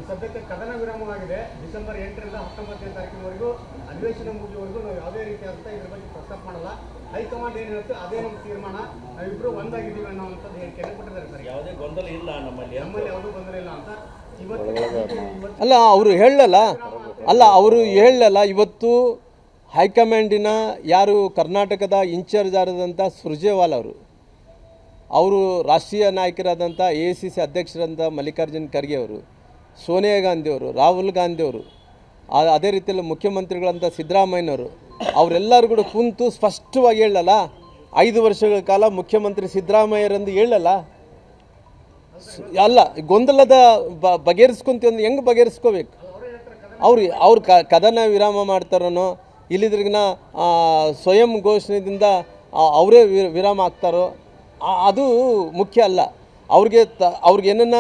ಸದ್ಯಕ್ಕೆ ಕದನ ವಿರಾಮವಾಗಿದೆ. ಡಿಸೆಂಬರ್ 8ರಿಂದ 19ನೇ ತಾರೀಕಿನವರೆಗೂ ಅಧಿವೇಶನ ಮುಗಿಯುವವರೆಗೂ ನಾವು ಯಾವುದೇ ರೀತಿಯಾದಂಥ ಇದ್ರ ಬಗ್ಗೆ ಪ್ರಸ್ತಾಪ ಮಾಡಲ್ಲ. ಹೈಕಮಾಂಡ್ ಏನು ಹೇಳುತ್ತೆ ಅದೇ ನಮ್ಮ ತೀರ್ಮಾನ, ನಾವಿಬ್ಬರು ಒಂದಾಗಿದ್ದೀವಿ ಅನ್ನೋವಂಥದ್ದು ಹೇಳಿಕೆಯನ್ನು ಕೊಟ್ಟಿದ್ದಾರೆ ಸರ್. ಯಾವುದೇ ಗೊಂದಲ ಇಲ್ಲ, ನಮ್ಮಲ್ಲಿ ಯಾವುದೂ ಗೊಂದಲ ಇಲ್ಲ ಅಂತ ಅಲ್ಲ ಅವರು ಹೇಳಲ್ಲ. ಇವತ್ತು ಹೈಕಮಾಂಡಿನ ಯಾರು ಕರ್ನಾಟಕದ ಇನ್ಚಾರ್ಜ್ ಆದಂಥ ಸುರ್ಜೇವಾಲಾ ಅವರು ರಾಷ್ಟ್ರೀಯ ನಾಯಕರಾದಂಥ AICC ಅಧ್ಯಕ್ಷರಾದಂಥ ಮಲ್ಲಿಕಾರ್ಜುನ್ ಖರ್ಗೆ ಅವರು, ಸೋನಿಯಾ ಗಾಂಧಿ ಅವರು, ರಾಹುಲ್ ಗಾಂಧಿ ಅವರು, ಅದೇ ರೀತಿಯಲ್ಲಿ ಮುಖ್ಯಮಂತ್ರಿಗಳಂಥ ಸಿದ್ದರಾಮಯ್ಯನವರು ಅವರೆಲ್ಲರೂ ಕೂಡ ಕುಂತು ಸ್ಪಷ್ಟವಾಗಿ ಹೇಳಲ್ಲ. 5 ವರ್ಷಗಳ ಕಾಲ ಮುಖ್ಯಮಂತ್ರಿ ಸಿದ್ದರಾಮಯ್ಯರಂದು ಹೇಳಲ್ಲ. ಅಲ್ಲ, ಗೊಂದಲದ ಬಗೆಹರಿಸ್ಕೊಂತೀವಿ ಅಂದ್ರೆ ಹೆಂಗೆ ಬಗೆಹರಿಸ್ಕೋಬೇಕು? ಅವ್ರು ಕದನ ವಿರಾಮ ಮಾಡ್ತಾರೋ ಇಲ್ಲಿದ್ರಿಗಿನ ಸ್ವಯಂ ಘೋಷಣೆಯಿಂದ ಅವರೇ ವಿರಾಮ ಆಗ್ತಾರೋ ಅದು ಮುಖ್ಯ ಅಲ್ಲ. ಅವ್ರಿಗೆ ಏನನ್ನ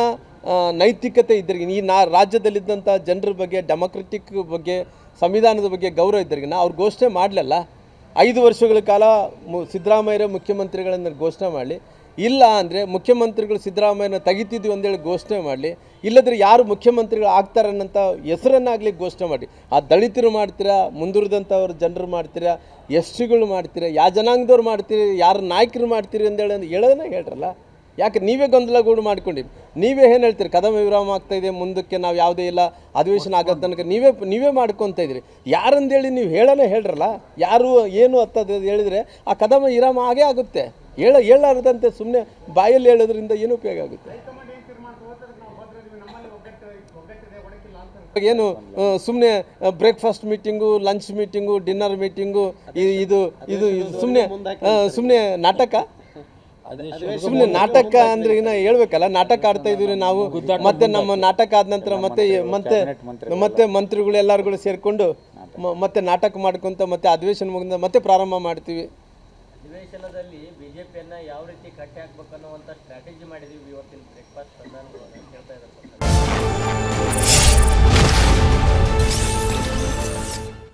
ನೈತಿಕತೆ ಇದ್ರಿಗೆ, ಈ ರಾಜ್ಯದಲ್ಲಿದ್ದಂಥ ಜನರ ಬಗ್ಗೆ, ಡೆಮೊಕ್ರೆಟಿಕ್ ಬಗ್ಗೆ, ಸಂವಿಧಾನದ ಬಗ್ಗೆ ಗೌರವ ಇದ್ರಿಗಿನ ಅವ್ರು ಘೋಷಣೆ ಮಾಡಲಿಲ್ಲ. 5 ವರ್ಷಗಳ ಕಾಲ ಸಿದ್ದರಾಮಯ್ಯರೇ ಮುಖ್ಯಮಂತ್ರಿಗಳನ್ನು ಘೋಷಣೆ ಮಾಡಲಿ. ಇಲ್ಲ ಅಂದರೆ ಮುಖ್ಯಮಂತ್ರಿಗಳು ಸಿದ್ದರಾಮಯ್ಯನ ತೆಗಿತಿದ್ವಿ ಅಂದೇಳಿ ಘೋಷಣೆ ಮಾಡಲಿ. ಇಲ್ಲದ್ರೆ ಯಾರು ಮುಖ್ಯಮಂತ್ರಿಗಳು ಆಗ್ತಾರನ್ನಂಥ ಹೆಸರನ್ನಾಗಲಿ ಘೋಷಣೆ ಮಾಡಿ. ಆ ದಲಿತರು ಮಾಡ್ತೀರಾ, ಮುಂದುವರಿದಂಥವ್ರು ಜನರು ಮಾಡ್ತೀರಾ, ಎಸ್ಟಿಗಳು ಮಾಡ್ತೀರಾ, ಯಾವ ಜನಾಂಗದವ್ರು ಮಾಡ್ತೀರಿ, ಯಾರು ನಾಯಕರು ಮಾಡ್ತೀರಿ ಅಂತೇಳಿ ಹೇಳೋದನ್ನ ಹೇಳ್ರಲ್ಲ. ಯಾಕೆ ನೀವೇ ಗೊಂದಲಗೂಡು ಮಾಡ್ಕೊಂಡಿರಿ? ನೀವೇ ಏನು ಹೇಳ್ತೀರಿ? ಕದನ ವಿರಾಮ ಆಗ್ತಾಯಿದೆ, ಮುಂದಕ್ಕೆ ನಾವು ಯಾವುದೇ ಇಲ್ಲ, ಅಧಿವೇಶನ ಆಗೋ ತನಕ ನೀವೇ ಮಾಡ್ಕೊತ ಇದ್ರಿ. ಯಾರಂದೇಳಿ ನೀವು ಹೇಳ್ರಲ್ಲ. ಯಾರು ಏನು ಅಂತದ್ದು ಹೇಳಿದರೆ ಆ ಕದನ ವಿರಾಮ ಆಗೇ ಆಗುತ್ತೆ. ಹೇಳಾರದಂತೆ ಸುಮ್ಮನೆ ಬಾಯಲ್ಲಿ ಹೇಳೋದ್ರಿಂದ ಏನು ಉಪಯೋಗ ಆಗುತ್ತೆ? ಏನು ಸುಮ್ಮನೆ breakfast meeting, lunch meeting, dinner meeting, ಇದು ಸುಮ್ಮನೆ ನಾಟಕ. ಸುಮ್ಮನೆ ನಾಟಕ ಅಂದ್ರೆ ಹೇಳ್ಬೇಕಲ್ಲ, ನಾಟಕ ಆಡ್ತಾ ಇದೀವಿ ನಾವು. ಮತ್ತೆ ನಮ್ಮ ನಾಟಕ ಆದ ನಂತರ ಮತ್ತೆ ಮಂತ್ರಿಗಳು ಎಲ್ಲರೂ ಸೇರಿಕೊಂಡು ಮತ್ತೆ ನಾಟಕ ಮಾಡ್ಕೊಂತ ಮತ್ತೆ ಅಧಿವೇಶನ ಮುಗಿದ ಮತ್ತೆ ಪ್ರಾರಂಭ ಮಾಡ್ತೀವಿ. ಅಧಿವೇಶನದಲ್ಲಿ ಬಿಜೆಪಿಯನ್ನ ಯಾವ ರೀತಿ ಕಟ್ಟಿ ಹಾಕ್ಬೇಕನ್ನೋ ಸ್ಟ್ರಾಟಜಿ ಮಾಡಿದೀವಿ ಇವತ್ತಿನ ಬ್ರೇಕ್ಫಾಸ್ಟ್ ಹೇಳ್ತಾ ಇದ್ದಾರೆ.